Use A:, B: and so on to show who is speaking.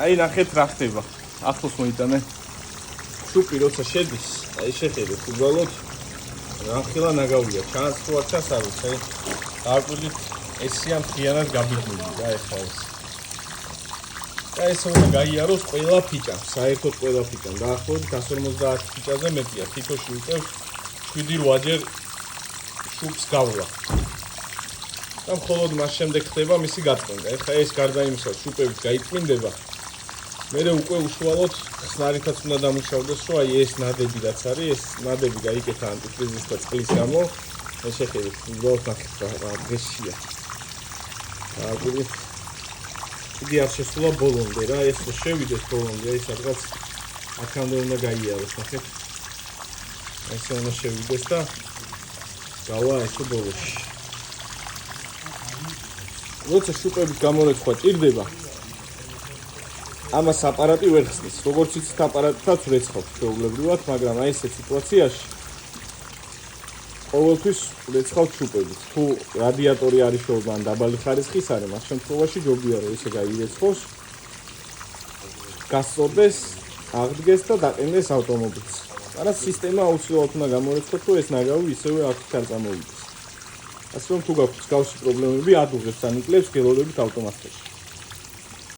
A: აი ნახეთ რა ხდება. ახლოს მოიტანე. შუპი როცა შედის, აი შეხედეთ უბრალოდ რამხელა ნაგავია. ჩანს თუ არ ჩანს არ ვიცი. დააკვირდით ესია მთლიანად გაბიჯული და ეხლა ეს. და ეს უნდა გაიაროს ყველა ფიჭა, საერთოდ ყველა ფიჭა. დაახლოებით 150 ფიჭაზე მეტია. თითოში უწევს 7-8ჯერ შუპს გავლა. და მხოლოდ მას შემდეგ ხდება მისი გაწმენდა. ეხლა ეს გარდა იმისა, შუპებით გაიწმინდება. მერე უკვე უშუალოდ ხსნარითაც უნდა დამუშავდეს, რომ აი ეს ნადები რაც არის, ეს ნადები გაიკეთა ანტიკრიზის და წყლის გამო. ეს შეხედეთ, უბრალოდ ნახეთ რა დღესია. აკვირდით იგი არ შესულა ბოლომდე რა, ეს რო შევიდეს ბოლომდე, ეს სადღაც აქამდე უნდა გაიაროს, ნახეთ. ესე უნდა შევიდეს და გავა ესე ბოლოში. როცა შუპებით გამორეცხვა ჭირდება, ამას აპარატი ვერ ხსნის. როგორც იცით, აპარატითაც ვრეცხავთ ჩვეულებრივად, მაგრამ აი ესეთ სიტუაციაში ყოველთვის ვრეცხავთ შუპებით. თუ რადიატორი არის შოულთან დაბალი ხარისხის არის, მაგ შემთხვევაში ჯობია რომ ესე გაირეცხოს, გასწორდეს, აღდგეს და დაყენდეს ავტომობილს. მაგრამ სისტემა აუცილებლად უნდა გამორეცხოთ, რომ ეს ნაგავი ისევე აქ არ წამოვიდეს. ასე რომ თუ გაქვთ მსგავსი პრობლემები, ადუღებს ან იკლებს გელოდებით ავტომატში.